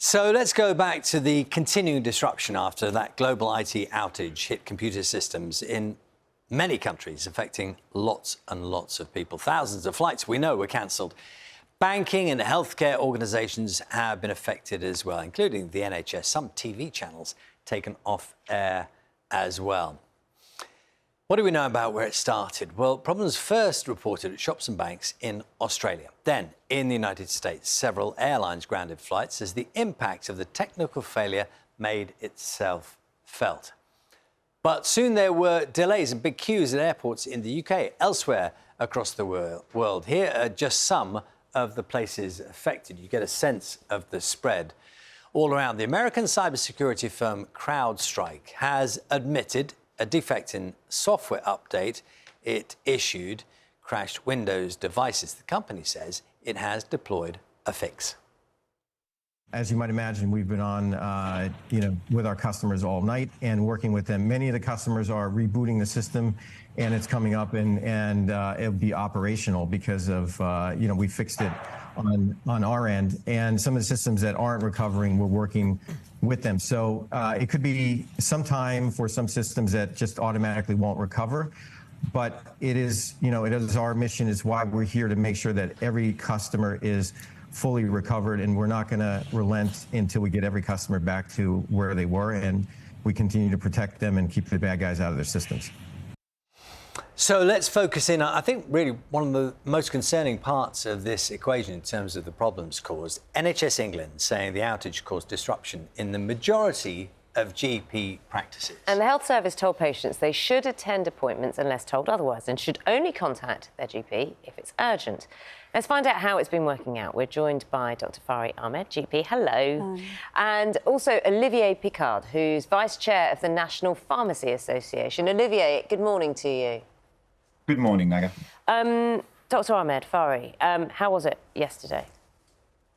So let's go back to the continuing disruption after that global IT outage hit computer systems in many countries, affecting lots and lots of people. Thousands of flights, we know, were cancelled. Banking and healthcare organisations have been affected as well, including the NHS. Some TV channels taken off air as well. What do we know about where it started? Well, problems first reported at shops and banks in Australia. Then, in the United States, several airlines grounded flights as the impact of the technical failure made itself felt. But soon there were delays and big queues at airports in the UK, elsewhere across the world. Here are just some of the places affected. You get a sense of the spread all around. The American cybersecurity firm Crowdstrike has admitted a defect in software update it issued crashed Windows devices. The company says it has deployed a fix. As you might imagine, we've been on, with our customers all night and working with them. Many of the customers are rebooting the system, and it's coming up, and it'll be operational because of, we fixed it on our end. And some of the systems that aren't recovering, we're working with them. So it could be some time for some systems that just automatically won't recover. But it is our mission, is why we're here, to make sure that every customer is fully recovered, and we're not going to relent until we get every customer back to where they were, and we continue to protect them and keep the bad guys out of their systems. So let's focus in. I think really one of the most concerning parts of this equation in terms of the problems caused, NHS England saying the outage caused disruption in the majority of GP practices. And the health service told patients they should attend appointments unless told otherwise, and should only contact their GP if it's urgent. Let's find out how it's been working out. We're joined by Dr. Fari, Ahmad, GP. Hello. And also Olivier Picard, who's Vice Chair of the National Pharmacy Association. Olivier, good morning to you. Good morning, Naga. Dr. Ahmad, Fari, how was it yesterday?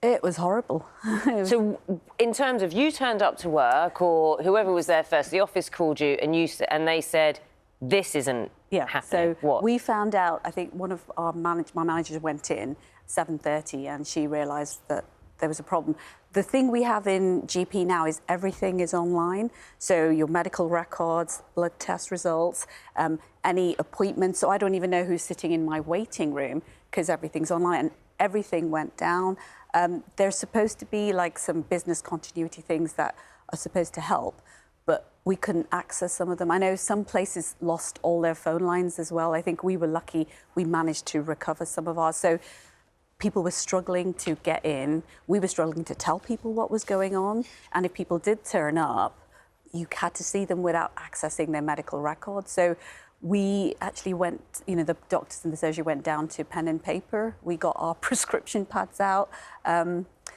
It was horrible. So, in terms of you turned up to work, or whoever was there first, the office called you and they said, this isn't happening. So what? We found out, I think one of our my managers went in 7:30 and she realised that there was a problem. The thing we have in GP now is everything is online. So your medical records, blood test results, any appointments. So I don't even know who's sitting in my waiting room because everything's online, and everything went down. There's supposed to be like some business continuity things that are supposed to help, but we couldn't access some of them. I know some places lost all their phone lines as well. I think we were lucky we managed to recover some of ours. So people were struggling to get in. We were struggling to tell people what was going on. And if people did turn up, you had to see them without accessing their medical records. So we actually went, the doctors and the surgery went down to pen and paper. We got our prescription pads out.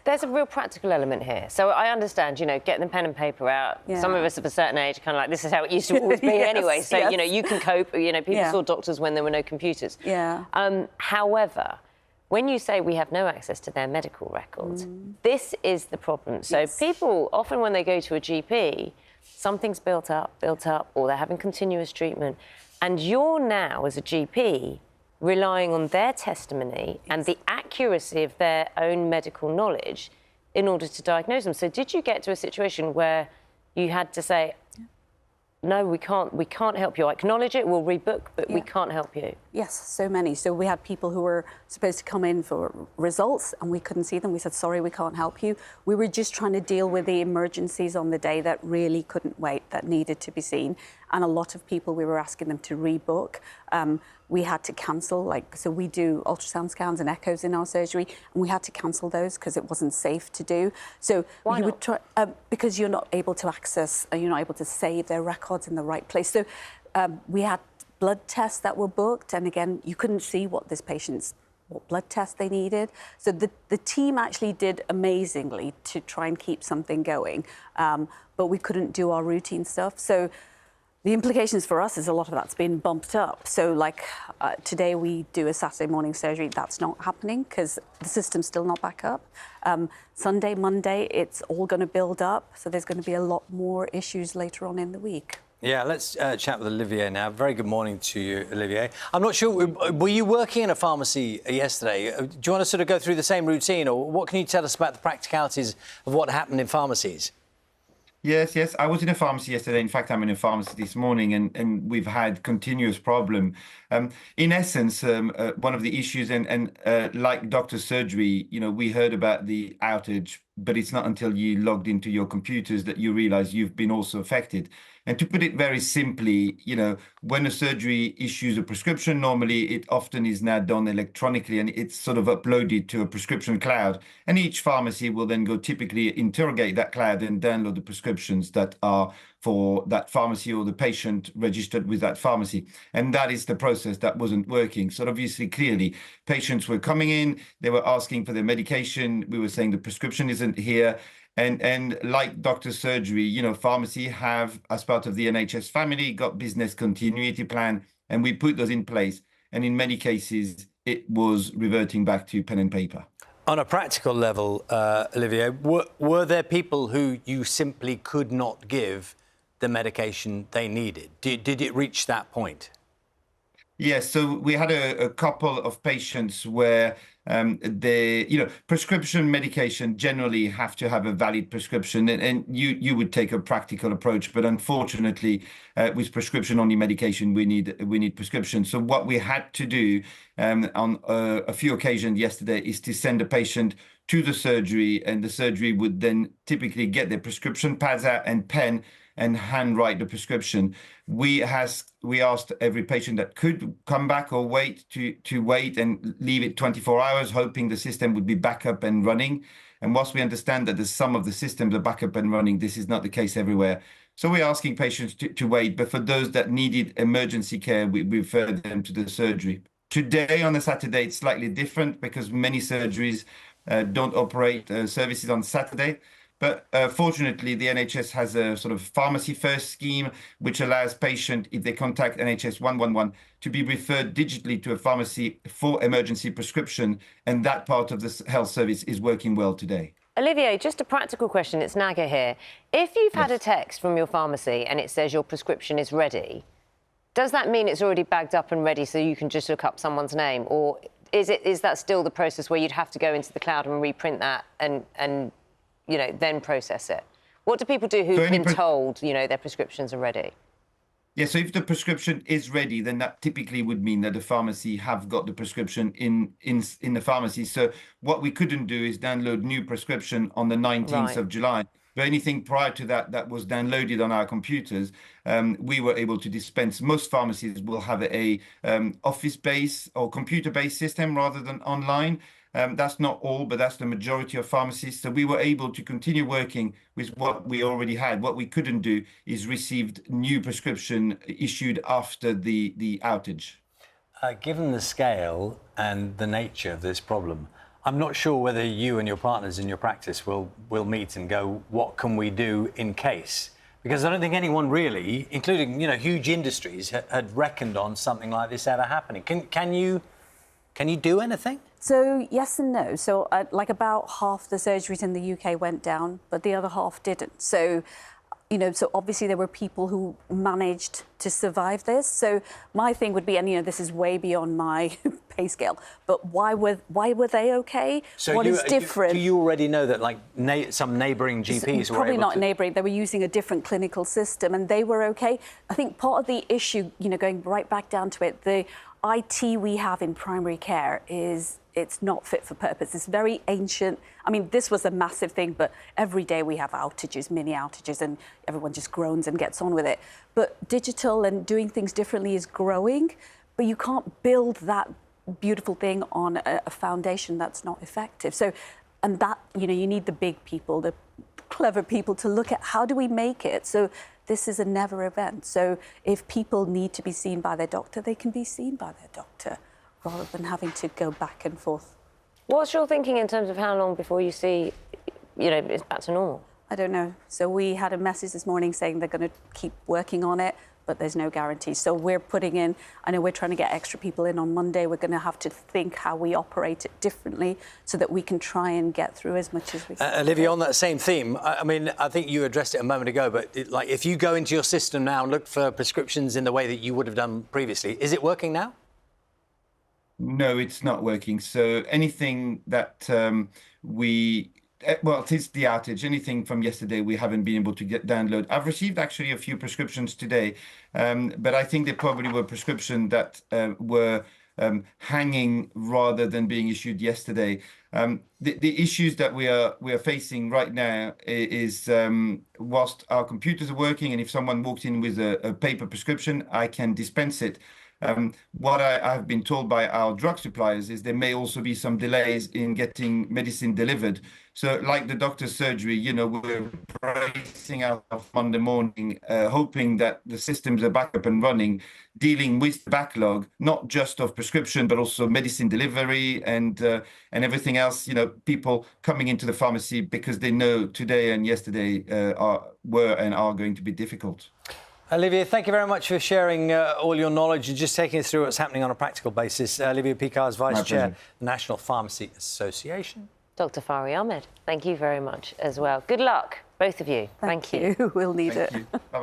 There's a real practical element here. So I understand, getting the pen and paper out. Yeah. Some of us of a certain age kind of like, this is how it used to always be anyway. So, you can cope. People saw doctors when there were no computers. Yeah. However, when you say we have no access to their medical records, this is the problem. So people, often when they go to a GP, something's built up, or they're having continuous treatment. And you're now, as a GP, relying on their testimony and the accuracy of their own medical knowledge in order to diagnose them. So did you get to a situation where you had to say, no, we can't help you. I acknowledge it, we'll rebook, but we can't help you? Yes, so many. So we had people who were supposed to come in for results and we couldn't see them. We said, sorry, we can't help you. We were just trying to deal with the emergencies on the day that really couldn't wait, that needed to be seen. And a lot of people, we were asking them to rebook. We had to cancel, so we do ultrasound scans and echoes in our surgery, and we had to cancel those because it wasn't safe to do. So why you not? would try, because you're not able to access, you're not able to save their records in the right place. So we had blood tests that were booked, and again, you couldn't see what blood test they needed. So the team actually did amazingly to try and keep something going, but we couldn't do our routine stuff. So the implications for us is a lot of that's been bumped up. So today we do a Saturday morning surgery. That's not happening because the system's still not back up. Sunday, Monday, it's all going to build up. So there's going to be a lot more issues later on in the week. Yeah, let's chat with Olivier now. Very good morning to you, Olivier. I'm not sure, were you working in a pharmacy yesterday? Do you want to sort of go through the same routine, or what can you tell us about the practicalities of what happened in pharmacies? Yes. I was in a pharmacy yesterday. In fact, I'm in a pharmacy this morning, and we've had continuous problem. In essence, one of the issues, and like doctor's surgery, we heard about the outage, but it's not until you logged into your computers that you realize you've been also affected. And to put it very simply, when a surgery issues a prescription, normally it often is now done electronically and it's sort of uploaded to a prescription cloud. And each pharmacy will then go typically interrogate that cloud and download the prescriptions that are for that pharmacy or the patient registered with that pharmacy. And that is the process that wasn't working. So obviously, clearly, patients were coming in, they were asking for their medication. We were saying the prescription isn't here. And like doctor's surgery, pharmacy have, as part of the NHS family, got business continuity plan, and we put those in place. And in many cases, it was reverting back to pen and paper. On a practical level, Olivier, were there people who you simply could not give the medication they needed? Did it reach that point? Yes, so we had a couple of patients where prescription medication generally have to have a valid prescription, and you would take a practical approach, but unfortunately, with prescription-only medication, we need prescription. So what we had to do on a few occasions yesterday is to send a patient to the surgery, and the surgery would then typically get their prescription pads out and pen and handwrite the prescription. We asked every patient that could come back or wait to wait and leave it 24 hours, hoping the system would be back up and running. And whilst we understand that some of the systems are back up and running, this is not the case everywhere. So we're asking patients to wait, but for those that needed emergency care, we referred them to the surgery. Today, on a Saturday, it's slightly different because many surgeries don't operate services on Saturday. But fortunately, the NHS has a sort of pharmacy first scheme, which allows patients, if they contact NHS 111, to be referred digitally to a pharmacy for emergency prescription. And that part of the health service is working well today. Olivier, just a practical question. It's Naga here. If you've had a text from your pharmacy and it says your prescription is ready, does that mean it's already bagged up and ready so you can just look up someone's name? Or is that still the process where you'd have to go into the cloud and reprint that and then process it? What do people do who've been told, their prescriptions are ready? Yeah, so if the prescription is ready, then that typically would mean that the pharmacy have got the prescription in the pharmacy. So what we couldn't do is download new prescription on the 19th of July. But anything prior to that was downloaded on our computers, we were able to dispense. Most pharmacies will have a office-based or computer-based system rather than online. That's not all, but that's the majority of pharmacies. So we were able to continue working with what we already had. What we couldn't do is received new prescription issued after the outage. Given the scale and the nature of this problem, I'm not sure whether you and your partners in your practice will meet and go, what can we do in case? Because I don't think anyone really, including huge industries, had reckoned on something like this ever happening. Can you do anything? So yes and no. So like about half the surgeries in the UK went down, but the other half didn't. So, so obviously there were people who managed to survive this. So my thing would be, and this is way beyond my pay scale, but why were they okay? So what is different? Do you already know that some neighbouring GPs were probably able not to... neighbouring. They were using a different clinical system, and they were okay. I think part of the issue, going right back down to it, the IT we have in primary care it's not fit for purpose. It's very ancient. I mean, this was a massive thing, but every day we have outages, mini outages, and everyone just groans and gets on with it. But digital and doing things differently is growing, but you can't build that beautiful thing on a foundation that's not effective. So, and that, you need the big people, the clever people to look at how do we make it so this is a never event. So if people need to be seen by their doctor, they can be seen by their doctor rather than having to go back and forth. What's your thinking in terms of how long before you see, it's back to normal? I don't know. So we had a message this morning saying they're going to keep working on it. but there's no guarantee. So we're putting in, I know we're trying to get extra people in on Monday. We're going to have to think how we operate it differently so that we can try and get through as much as we can. Olivier, on that same theme, I mean, I think you addressed it a moment ago, but like if you go into your system now and look for prescriptions in the way that you would have done previously, is it working now? No, it's not working. So anything that well, it is the outage. Anything from yesterday we haven't been able to download. I've received actually a few prescriptions today, but I think they probably were prescriptions that were hanging rather than being issued yesterday. The issues that we are facing right now is whilst our computers are working, and if someone walked in with a paper prescription, I can dispense it. What I've been told by our drug suppliers is there may also be some delays in getting medicine delivered. So like the doctor's surgery, you know, we're bracing ourselves Monday morning, hoping that the systems are back up and running, dealing with the backlog, not just of prescription, but also medicine delivery and everything else, you know, people coming into the pharmacy because they know today and yesterday were and are going to be difficult. Olivier, thank you very much for sharing all your knowledge and just taking us through what's happening on a practical basis. Olivier Picard, Vice Chair, National Pharmacy Association. Dr. Fari Ahmad, thank you very much as well. Good luck, both of you. Thank you. We'll need it. Thank you.